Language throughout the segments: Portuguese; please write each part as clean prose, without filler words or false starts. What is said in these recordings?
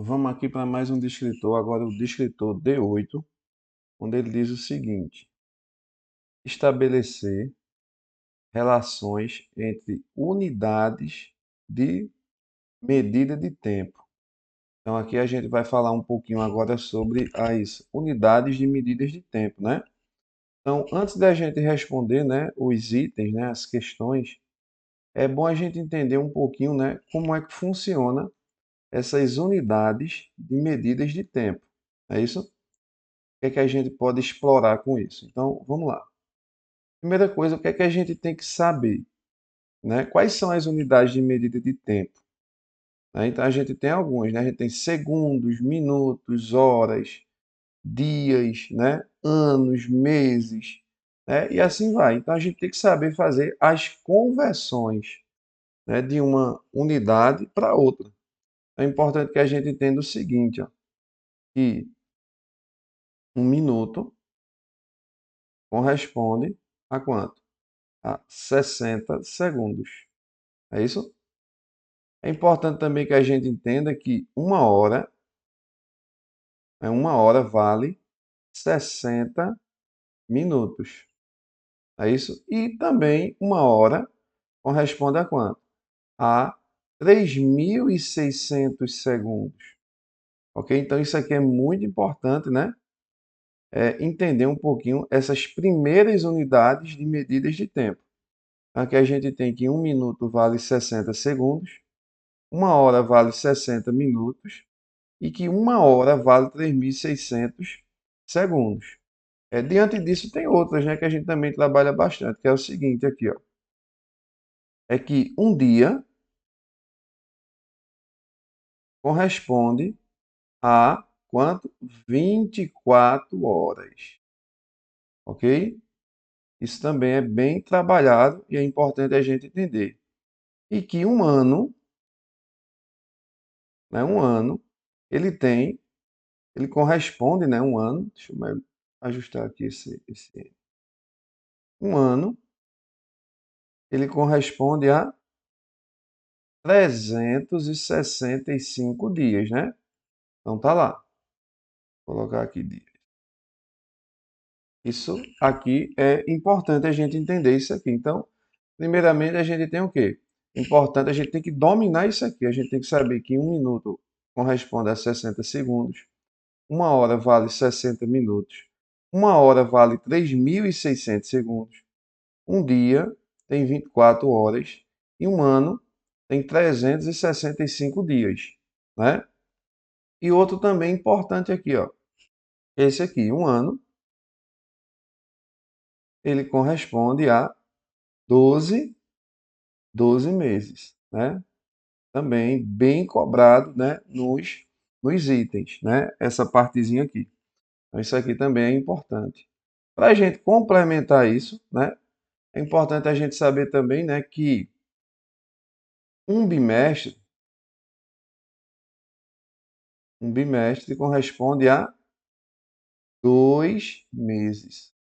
Vamos aqui para mais um descritor, agora o descritor D8, onde ele diz o seguinte: estabelecer relações entre unidades de medida de tempo. Então aqui a gente vai falar um pouquinho agora sobre as unidades de medidas de tempo, né? Então, antes da gente responder, né, os itens, né, as questões, é bom a gente entender um pouquinho, né, como é que funciona essas unidades de medidas de tempo. É isso? O que é que a gente pode explorar com isso? Então, vamos lá. Primeira coisa, o que é que a gente tem que saber, né? Quais são as unidades de medida de tempo? Né? Então, a gente tem algumas, né? A gente tem segundos, minutos, horas, dias, né? Anos, meses, né? E assim vai. Então, a gente tem que saber fazer as conversões, né, de uma unidade para outra. É importante que a gente entenda o seguinte, ó, que um minuto corresponde a quanto? A 60 segundos. É isso? É importante também que a gente entenda que uma hora vale 60 minutos. É isso? E também uma hora corresponde a quanto? A 3.600 segundos. Ok? Então isso aqui é muito importante, né? Entender um pouquinho essas primeiras unidades de medidas de tempo. Aqui a gente tem que um minuto vale 60 segundos, uma hora vale 60 minutos e que uma hora vale 3.600 segundos. Diante disso, tem outras, né, que a gente também trabalha bastante, que é o seguinte aqui, ó, é que um dia corresponde a quanto? 24 horas, ok? Isso também é bem trabalhado e é importante a gente entender. E que um ano, né, um ano, ele corresponde, né, um ano, deixa eu ajustar aqui um ano, ele corresponde a 365 dias, né? Então tá lá. Vou colocar aqui dias. Isso aqui é importante a gente entender isso aqui. Então, primeiramente a gente tem o quê? Importante, a gente tem que dominar isso aqui. A gente tem que saber que um minuto corresponde a 60 segundos. Uma hora vale 60 minutos. Uma hora vale 3.600 segundos. Um dia tem 24 horas. E um ano tem 365 dias, né? E outro também importante aqui, ó. Esse aqui, um ano, ele corresponde a 12, 12 meses, né? Também bem cobrado, né, nos itens, né? Essa partezinha aqui. Então, isso aqui também é importante. Para a gente complementar isso, né, é importante a gente saber também, né, que um bimestre, um bimestre corresponde a 2 meses.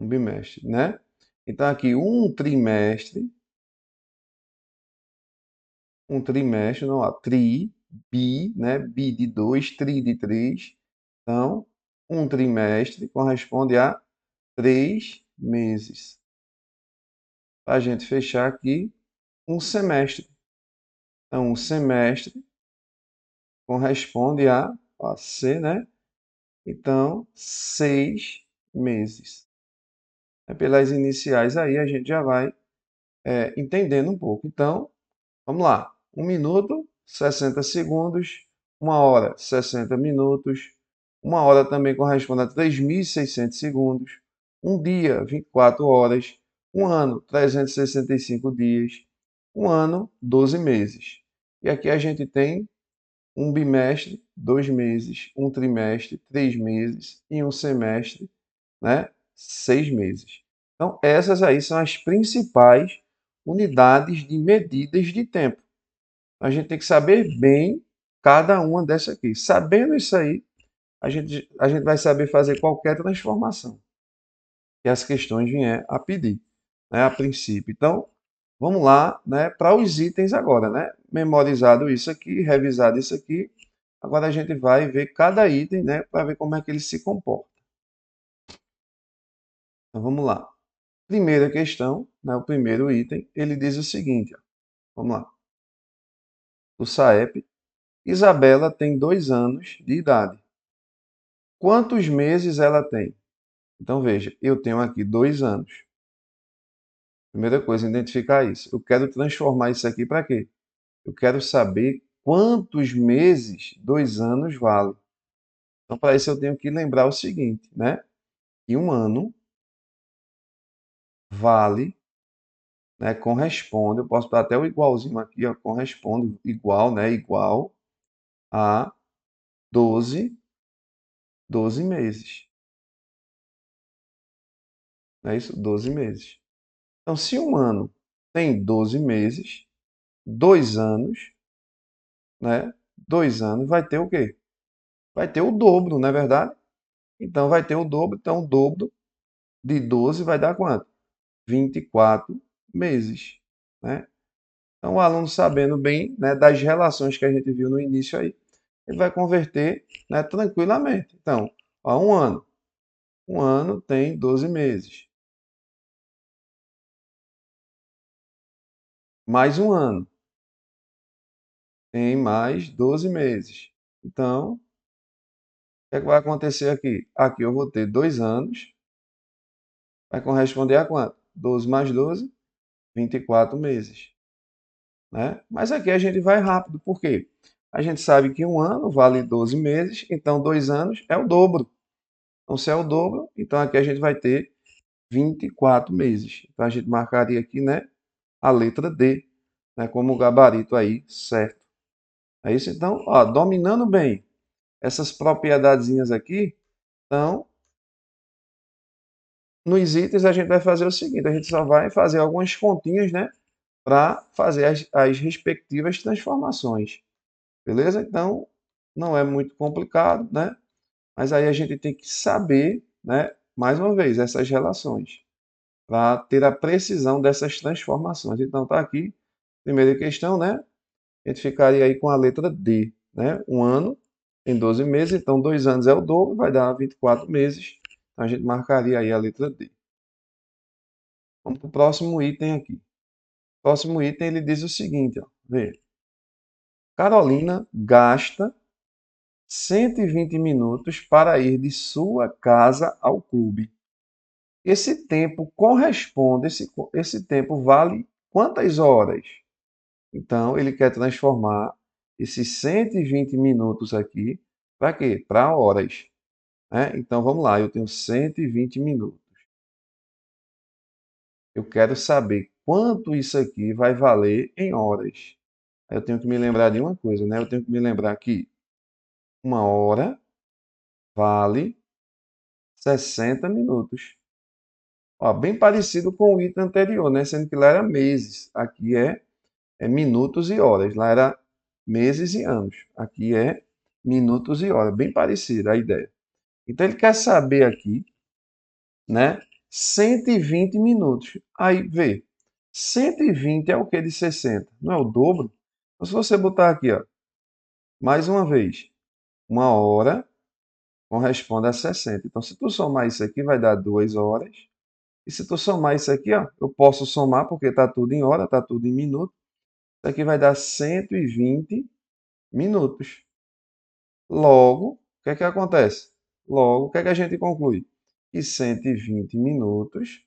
Um bimestre, né? Então, aqui, um trimestre, não, ó, bi, né? Bi de 2, tri de 3. Então, um trimestre corresponde a 3 meses. Para a gente fechar aqui, um semestre. Então, um semestre corresponde a C, né? Então, 6 meses. Pelas iniciais aí, a gente já vai entendendo um pouco. Então, vamos lá. Um minuto, 60 segundos. Uma hora, 60 minutos. Uma hora também corresponde a 3.600 segundos. Um dia, 24 horas. Um ano, 365 dias. Um ano, 12 meses. E aqui a gente tem um bimestre, 2 meses. Um trimestre, 3 meses. E um semestre, né, 6 meses. Então, essas aí são as principais unidades de medidas de tempo. A gente tem que saber bem cada uma dessas aqui. Sabendo isso aí, a gente vai saber fazer qualquer transformação que as questões vier a pedir, né, a princípio. Então, vamos lá, né, para os itens agora, né? Memorizado isso aqui, revisado isso aqui. Agora a gente vai ver cada item, né, para ver como é que ele se comporta. Então vamos lá. Primeira questão, né, o primeiro item, ele diz o seguinte, ó, vamos lá. O SAEP, Isabela tem 2 anos de idade. Quantos meses ela tem? Então veja, eu tenho aqui 2 anos. Primeira coisa, identificar isso. Eu quero transformar isso aqui para quê? Eu quero saber quantos meses 2 anos vale. Então, para isso, eu tenho que lembrar o seguinte, né? Que um ano vale, né? Corresponde, eu posso dar até o igualzinho aqui, ó, corresponde igual, né? Igual a 12 meses. Não é isso? 12 meses. Então, se um ano tem 12 meses, 2 anos, né? 2 anos vai ter o quê? Vai ter o dobro, não é verdade? Então, vai ter o dobro. Então, o dobro de 12 vai dar quanto? 24 meses, né? Então, o aluno sabendo bem, né, das relações que a gente viu no início aí, ele vai converter, né, tranquilamente. Então, ó, um ano. Um ano tem 12 meses. Mais um ano tem mais 12 meses. Então, o que é que vai acontecer aqui? Aqui eu vou ter 2 anos. Vai corresponder a quanto? 12 mais 12, 24 meses, né? Mas aqui a gente vai rápido, por quê? A gente sabe que um ano vale 12 meses, então 2 anos é o dobro. Então, se é o dobro, então aqui a gente vai ter 24 meses. Então, a gente marcaria aqui, né, a letra D, né, como gabarito aí, certo. É isso, então, ó, dominando bem essas propriedadezinhas aqui, então, nos itens a gente vai fazer o seguinte, a gente só vai fazer algumas continhas, né, para fazer as respectivas transformações. Beleza? Então, não é muito complicado, né? Mas aí a gente tem que saber, né, mais uma vez, essas relações, para ter a precisão dessas transformações. Então, está aqui, primeira questão, né? A gente ficaria aí com a letra D, né? Um ano tem 12 meses, então 2 anos é o dobro, vai dar 24 meses. Então, a gente marcaria aí a letra D. Vamos para o próximo item aqui. O próximo item ele diz o seguinte, ó, vê. Carolina gasta 120 minutos para ir de sua casa ao clube. Esse tempo corresponde, esse tempo vale quantas horas? Então, ele quer transformar esses 120 minutos aqui para quê? Para horas, né? Então, vamos lá, eu tenho 120 minutos. Eu quero saber quanto isso aqui vai valer em horas. Eu tenho que me lembrar de uma coisa, né? Eu tenho que me lembrar que uma hora vale 60 minutos. Ó, bem parecido com o item anterior, né? Sendo que lá era meses. Aqui é minutos e horas. Lá era meses e anos. Aqui é minutos e horas. Bem parecida a ideia. Então ele quer saber aqui, né? 120 minutos. Aí vê. 120 é o que de 60? Não é o dobro? Então, se você botar aqui, ó, mais uma vez, uma hora corresponde a 60. Então, se tu somar isso aqui, vai dar 2 horas. E se tu somar isso aqui, ó, eu posso somar porque está tudo em hora, está tudo em minuto. Isso aqui vai dar 120 minutos. Logo, o que é que acontece? Logo, o que é que a gente conclui? Que 120 minutos,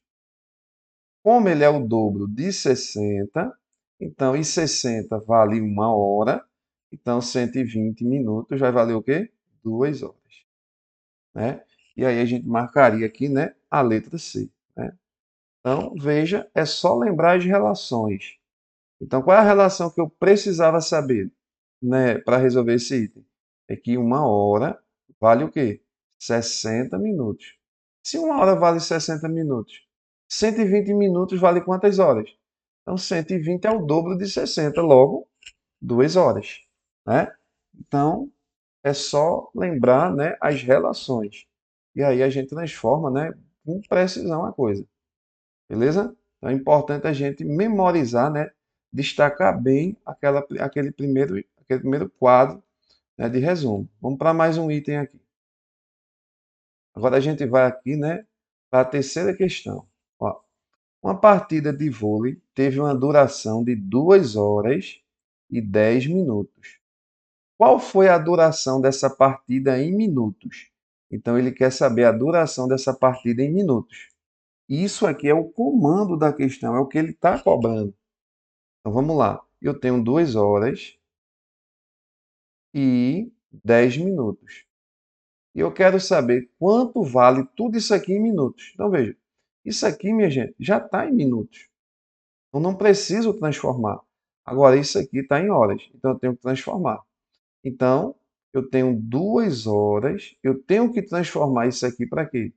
como ele é o dobro de 60, então, e 60 vale uma hora, então 120 minutos vai valer o quê? 2 horas, né? E aí a gente marcaria aqui, né, a letra C, né? Então, veja, é só lembrar as relações. Então, qual é a relação que eu precisava saber, né, para resolver esse item? É que uma hora vale o quê? 60 minutos. Se uma hora vale 60 minutos, 120 minutos vale quantas horas? Então, 120 é o dobro de 60, logo, 2 horas, né? Então, é só lembrar, né, as relações. E aí a gente transforma, né, com precisão a coisa. Beleza? Então é importante a gente memorizar, né? Destacar bem aquele primeiro quadro, né, de resumo. Vamos para mais um item aqui. Agora a gente vai aqui, né, para a terceira questão. Ó, uma partida de vôlei teve uma duração de 2 horas e 10 minutos. Qual foi a duração dessa partida em minutos? Então ele quer saber a duração dessa partida em minutos. Isso aqui é o comando da questão, é o que ele está cobrando. Então vamos lá. Eu tenho 2 horas e 10 minutos. E eu quero saber quanto vale tudo isso aqui em minutos. Então veja, isso aqui, minha gente, já está em minutos. Eu não preciso transformar. Agora, isso aqui está em horas, então eu tenho que transformar. Então, eu tenho 2 horas, eu tenho que transformar isso aqui para quê?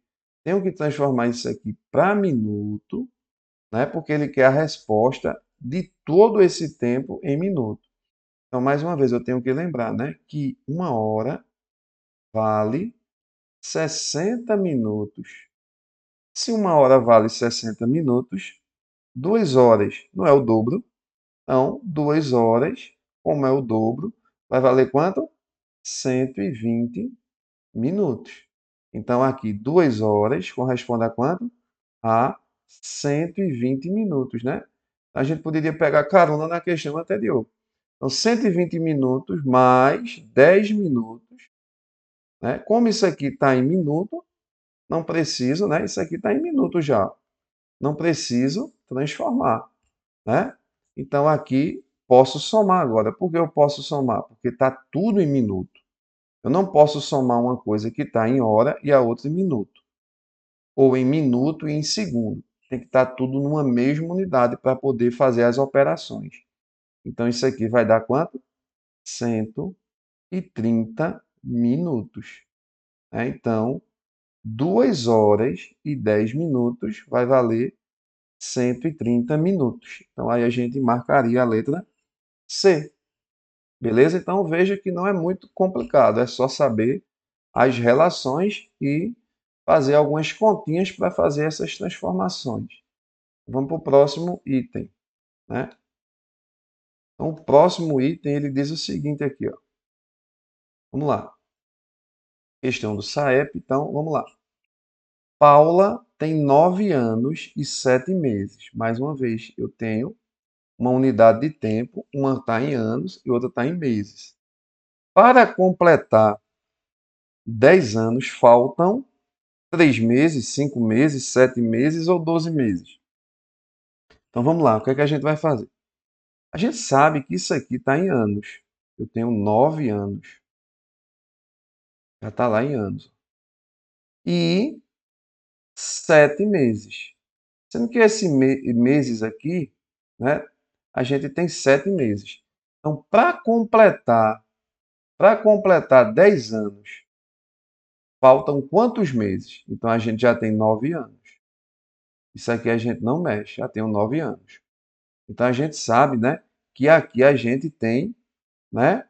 Tenho que transformar isso aqui para minuto, né? Porque ele quer a resposta de todo esse tempo em minuto. Então, mais uma vez, eu tenho que lembrar, né, que 1 hora vale 60 minutos. Se 1 hora vale 60 minutos, 2 horas não é o dobro. Então, 2 horas, como é o dobro, vai valer quanto? 120 minutos. Então, aqui, 2 horas corresponde a quanto? A 120 minutos, né? A gente poderia pegar carona na questão anterior. Então, 120 minutos mais 10 minutos, né? Como isso aqui está em minuto, não preciso, né? Isso aqui está em minuto já. Não preciso transformar, né? Então, aqui, posso somar agora. Por que eu posso somar? Porque está tudo em minuto. Eu não posso somar uma coisa que está em hora e a outra em minuto. Ou em minuto e em segundo. Tem que estar tudo numa mesma unidade para poder fazer as operações. Então, isso aqui vai dar quanto? 130 minutos. Então, 2 horas e 10 minutos vai valer 130 minutos. Então, aí a gente marcaria a letra C. Beleza? Então, veja que não é muito complicado. É só saber as relações e fazer algumas continhas para fazer essas transformações. Vamos para o próximo item, né? Então, o próximo item ele diz o seguinte aqui, ó. Vamos lá. Questão do SAEP, então vamos lá. Paula tem 9 anos e 7 meses. Mais uma vez, eu tenho uma unidade de tempo, uma está em anos e outra está em meses. Para completar 10 anos, faltam 3 meses, 5 meses, 7 meses ou 12 meses. Então vamos lá, o que é que a gente vai fazer? A gente sabe que isso aqui está em anos. Eu tenho 9 anos. Já está lá em anos. E 7 meses. Sendo que esses meses aqui, né, a gente tem 7 meses. Então, para completar 10 anos, faltam quantos meses? Então, a gente já tem 9 anos. Isso aqui a gente não mexe, já tenho 9 anos. Então, a gente sabe, né, que aqui a gente tem, né,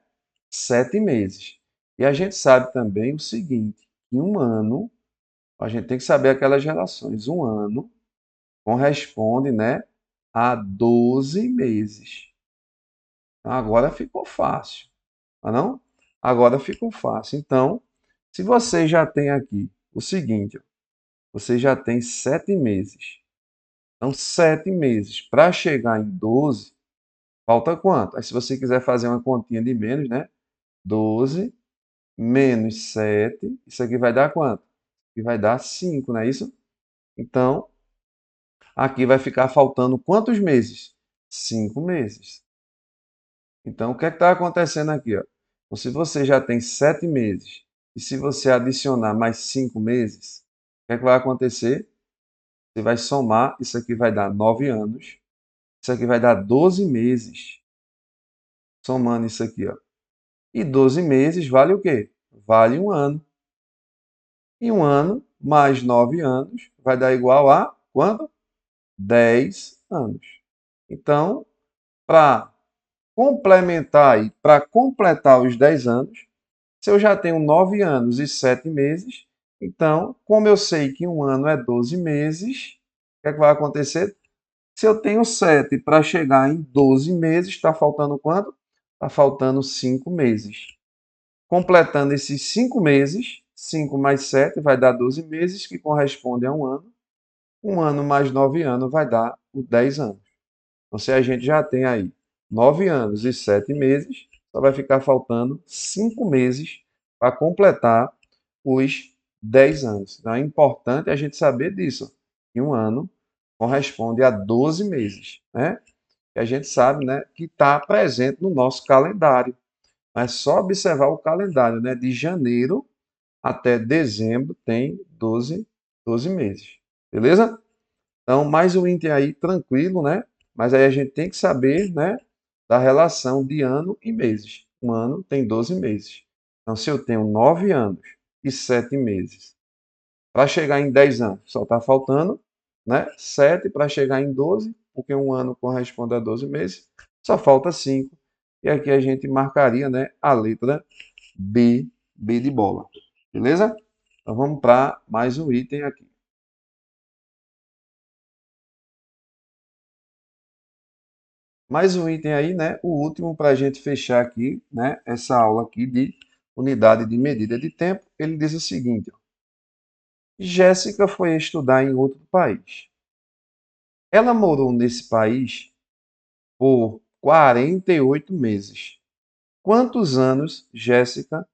7 meses. E a gente sabe também o seguinte, que um ano, a gente tem que saber aquelas relações. Um ano corresponde, né, a 12 meses. Agora ficou fácil, não? Agora ficou fácil. Então, se você já tem aqui o seguinte, ó, você já tem 7 meses. Então, 7 meses para chegar em 12, falta quanto? Aí, se você quiser fazer uma continha de menos, né? 12 menos 7, isso aqui vai dar quanto? Aqui vai dar 5, não é isso? Então, aqui vai ficar faltando quantos meses? 5 meses. Então, o que é que está acontecendo aqui? Ó? Então, se você já tem 7 meses e se você adicionar mais 5 meses, o que é que vai acontecer? Você vai somar, isso aqui vai dar 9 anos, isso aqui vai dar 12 meses. Somando isso aqui, ó. E 12 meses vale o quê? Vale um ano. E um ano mais 9 anos vai dar igual a quanto? 10 anos. Então, para complementar e para completar os 10 anos, se eu já tenho 9 anos e 7 meses, então, como eu sei que um ano é 12 meses, o que é que vai acontecer? Se eu tenho 7 para chegar em 12 meses, está faltando quanto? Está faltando 5 meses. Completando esses 5 meses, 5 mais 7 vai dar 12 meses, que corresponde a um ano. Um ano mais 9 anos vai dar os 10 anos. Então, se a gente já tem aí 9 anos e 7 meses, só vai ficar faltando 5 meses para completar os 10 anos. Então, é importante a gente saber disso, que um ano corresponde a 12 meses, né? Que a gente sabe, né, que está presente no nosso calendário. Mas só observar o calendário, né, de janeiro até dezembro tem 12 meses. Beleza? Então, mais um item aí tranquilo, né? Mas aí a gente tem que saber, né, da relação de ano e meses. Um ano tem 12 meses. Então, se eu tenho 9 anos e 7 meses, para chegar em 10 anos, só está faltando, né, 7 para chegar em 12, porque um ano corresponde a 12 meses, só falta 5. E aqui a gente marcaria, né, a letra B, B de bola. Beleza? Então vamos para mais um item aqui. Mais um item aí, né? O último para a gente fechar aqui, né? Essa aula aqui de unidade de medida de tempo. Ele diz o seguinte: ó, Jéssica foi estudar em outro país. Ela morou nesse país por 48 meses. Quantos anos Jéssica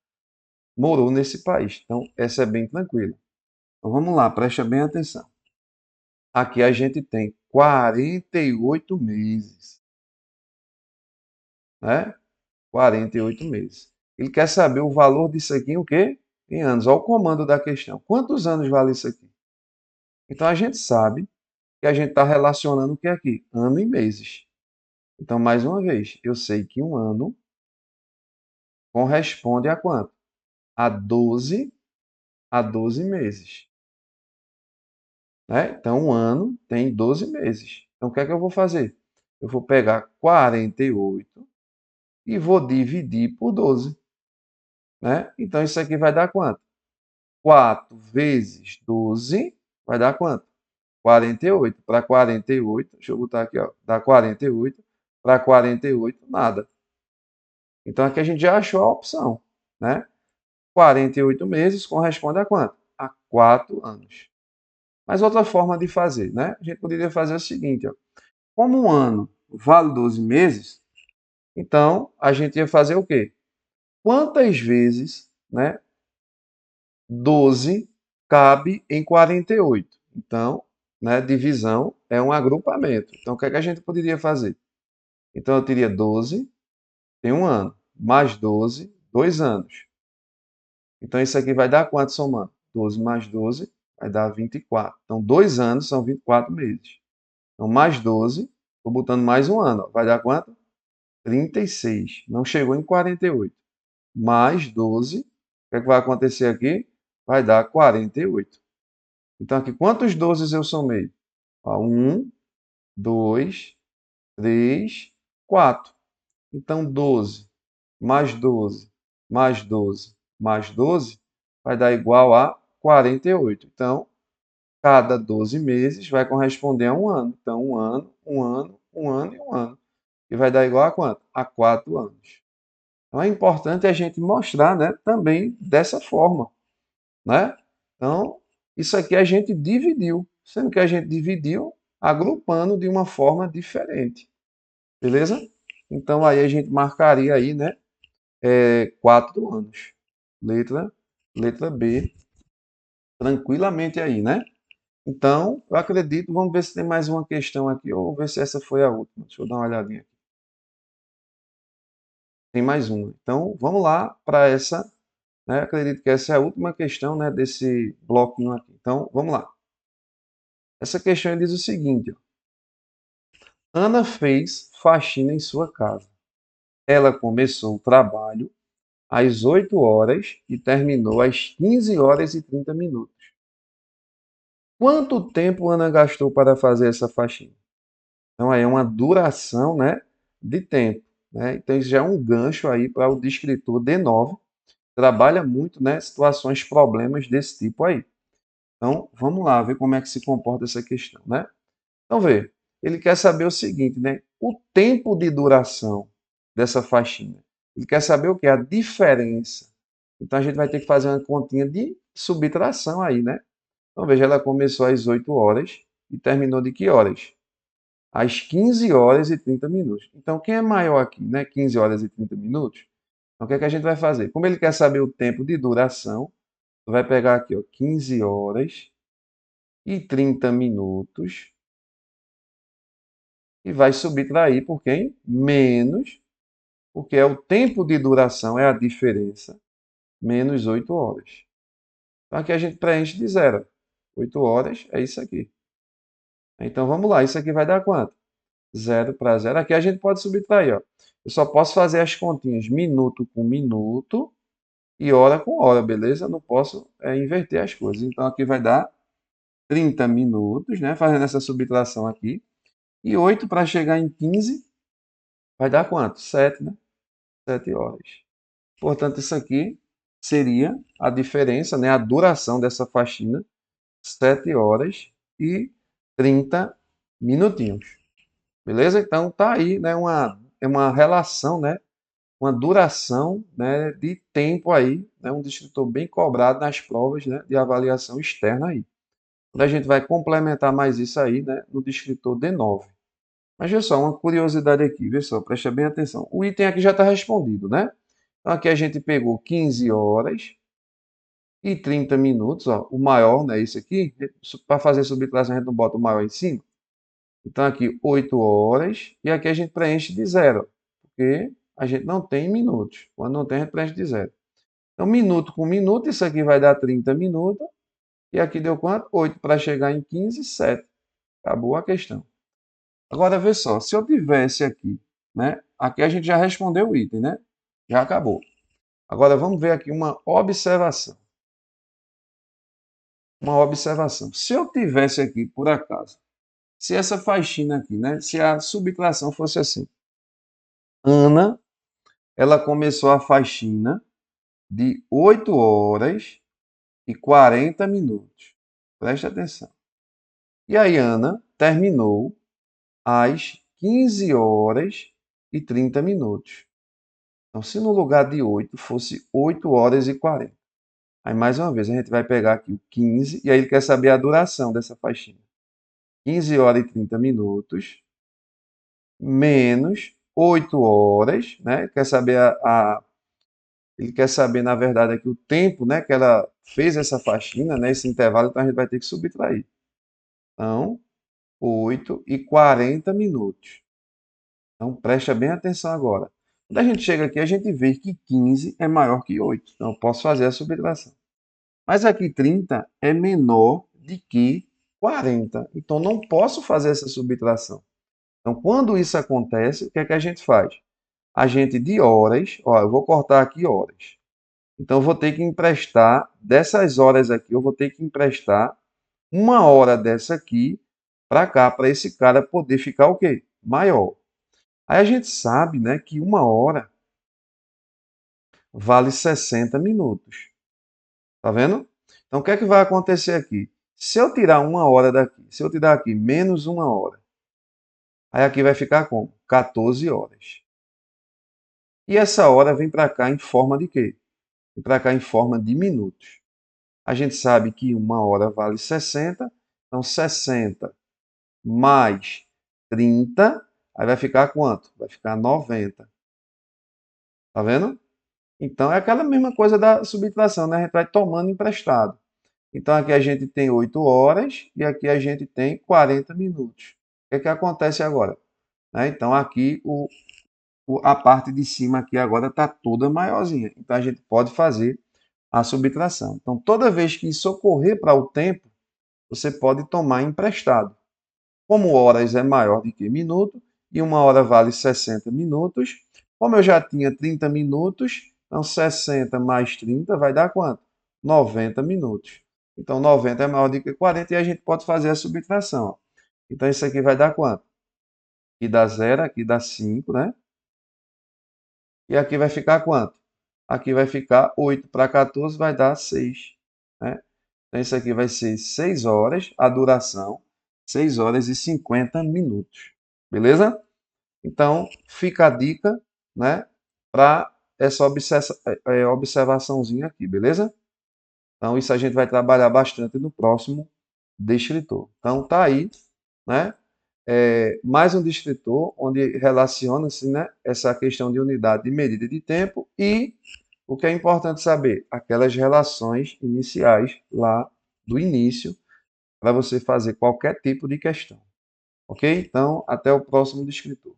morou nesse país? Então, essa é bem tranquila. Então, vamos lá, presta bem atenção. Aqui a gente tem 48 meses, né? 48 meses. Ele quer saber o valor disso aqui em o quê? Em anos. Olha o comando da questão. Quantos anos vale isso aqui? Então a gente sabe que a gente está relacionando o que é aqui? Ano e meses. Então, mais uma vez, eu sei que um ano corresponde a quanto? A 12 meses. Né? Então, um ano tem 12 meses. Então, o que é que eu vou fazer? Eu vou pegar 48 e vou dividir por 12. Né? Então, isso aqui vai dar quanto? 4 vezes 12 vai dar quanto? 48. Para 48, deixa eu botar aqui, ó, dá 48. Para 48, nada. Então aqui a gente já achou a opção, né? 48 meses corresponde a quanto? A 4 anos. Mas outra forma de fazer, né? A gente poderia fazer o seguinte, ó. Como um ano vale 12 meses, então a gente ia fazer o quê? Quantas vezes, né, 12 cabe em 48? Então, né, divisão é um agrupamento. Então, o que é que a gente poderia fazer? Então, eu teria 12, tem um ano, mais 12, 2 anos. Então, isso aqui vai dar quanto somando? 12 mais 12 vai dar 24. Então, 2 anos são 24 meses. Então, mais 12, estou botando mais um ano. Ó, vai dar quanto? 36. Não chegou em 48. Mais 12, o que é que vai acontecer aqui? Vai dar 48. Então, aqui, quantos 12 eu somei? 1, 2, 3, 4. Então, 12 mais 12 mais 12 mais 12 vai dar igual a 48. Então, cada 12 meses vai corresponder a um ano. Então, um ano, um ano, um ano e um ano. E vai dar igual a quanto? A 4 anos. Então, é importante a gente mostrar, né, também dessa forma, né? Então, isso aqui a gente dividiu, sendo que a gente dividiu agrupando de uma forma diferente. Beleza? Então, aí a gente marcaria aí, né, 4 anos. Letra, letra B, tranquilamente aí, né? Então, eu acredito, vamos ver se tem mais uma questão aqui, ou ver se essa foi a última. Deixa eu dar uma olhadinha aqui. Tem mais uma. Então, vamos lá para essa, né? Acredito que essa é a última questão, né, desse bloquinho aqui. Então, vamos lá. Essa questão diz o seguinte: ó. Ana fez faxina em sua casa. Ela começou o trabalho às 8 horas e terminou às 15 horas e 30 minutos. Quanto tempo Ana gastou para fazer essa faxina? Então, aí é uma duração, né, de tempo. Né? Então, isso já é um gancho aí para o descritor D9. Trabalha muito, né, situações, problemas desse tipo aí. Então, vamos lá ver como é que se comporta essa questão, né? Então, vê. ele quer saber o seguinte, né? O tempo de duração dessa faxina. Ele quer saber o que? A diferença. Então a gente vai ter que fazer uma continha de subtração aí, né? Então veja, ela começou às 8 horas e terminou de que horas? Às 15 horas e 30 minutos. Então quem é maior aqui, né? 15 horas e 30 minutos? Então o que é que a gente vai fazer? Como ele quer saber o tempo de duração, vai pegar aqui, ó, 15 horas e 30 minutos e vai subtrair por quem? Menos, porque é o tempo de duração, é a diferença, menos 8 horas. Então aqui a gente preenche de zero. 8 horas é isso aqui. Então vamos lá, isso aqui vai dar quanto? Zero para zero. Aqui a gente pode subtrair, ó. Eu só posso fazer as continhas minuto com minuto e hora com hora, beleza? Eu não posso inverter as coisas. Então aqui vai dar 30 minutos, né? Fazendo essa subtração aqui. E 8 para chegar em 15 vai dar quanto? 7, né? 7 horas. Portanto, isso aqui seria a diferença, né? A duração dessa faxina, 7 horas e 30 minutinhos. Beleza? Então tá aí, né? É uma relação, né? Uma duração, né? De tempo aí, né? Um descritor bem cobrado nas provas, né? De avaliação externa aí. Quando a gente vai complementar mais isso aí, né? No descritor D9. Mas veja só, uma curiosidade aqui, veja só, preste bem atenção. O item aqui já está respondido, né? Então aqui a gente pegou 15 horas e 30 minutos, ó, o maior, né? Esse aqui, para fazer subtração a gente não bota o maior em cima. Então aqui 8 horas e aqui a gente preenche de zero, porque a gente não tem minutos. Quando não tem, a gente preenche de zero. Então minuto com minuto, isso aqui vai dar 30 minutos. E aqui deu quanto? 8 para chegar em 15, 7. Acabou a questão. Agora, vê só, se eu tivesse aqui, né? Aqui a gente já respondeu o item, né? Já acabou. Agora vamos ver aqui uma observação. Uma observação. Se eu tivesse aqui, por acaso, se essa faxina aqui, né? Se a subtração fosse assim. Ana, ela começou a faxina de 8 horas e 40 minutos. Preste atenção. E aí, Ana terminou às 15 horas e 30 minutos. Então, se no lugar de 8 fosse 8 horas e 40. Aí, mais uma vez, a gente vai pegar aqui o 15, e aí ele quer saber a duração dessa faixinha. 15 horas e 30 minutos, menos 8 horas, né? Quer saber ele quer saber, na verdade, aqui o tempo, né, que ela fez essa faxina, né, esse intervalo, então a gente vai ter que subtrair. Então, 8 e 40 minutos. Então, presta bem atenção agora. Quando a gente chega aqui, a gente vê que 15 é maior que 8. Então, eu posso fazer a subtração. Mas aqui 30 é menor de que 40. Então, não posso fazer essa subtração. Então, quando isso acontece, o que é que a gente faz? A gente de horas, ó, eu vou cortar aqui horas. Então, eu vou ter que emprestar, dessas horas aqui, eu vou ter que emprestar uma hora dessa aqui para cá, para esse cara poder ficar o quê? Maior. Aí a gente sabe, né, que uma hora vale 60 minutos. Tá vendo? Então, o que é que vai acontecer aqui? Se eu tirar uma hora daqui, se eu tirar aqui menos uma hora, aí aqui vai ficar como? 14 horas. E essa hora vem para cá em forma de quê? Vem para cá em forma de minutos. A gente sabe que uma hora vale 60, então 60 mais 30, aí vai ficar quanto? Vai ficar 90. Tá vendo? Então é aquela mesma coisa da subtração, né? A gente vai tomando emprestado. Então aqui a gente tem 8 horas e aqui a gente tem 40 minutos. O que é que acontece agora? Né? Então aqui a parte de cima aqui agora está toda maiorzinha. Então a gente pode fazer a subtração. Então toda vez que isso ocorrer para o tempo, você pode tomar emprestado. Como horas é maior do que minuto, e uma hora vale 60 minutos, como eu já tinha 30 minutos, então 60 mais 30 vai dar quanto? 90 minutos. Então 90 é maior do que 40 e a gente pode fazer a subtração. Ó. Então isso aqui vai dar quanto? Aqui dá 0, aqui dá 5, né? E aqui vai ficar quanto? Aqui vai ficar 8 para 14 vai dar 6. Né? Então isso aqui vai ser 6 horas a duração 6 horas e 50 minutos. Beleza? Então, fica a dica, né, para essa observaçãozinha aqui, beleza? Então, isso a gente vai trabalhar bastante no próximo descritor. Então, tá aí, né? Mais um descritor onde relaciona-se, né, essa questão de unidade de medida de tempo e o que é importante saber, aquelas relações iniciais lá do início para você fazer qualquer tipo de questão. Ok? Então, até o próximo descritor.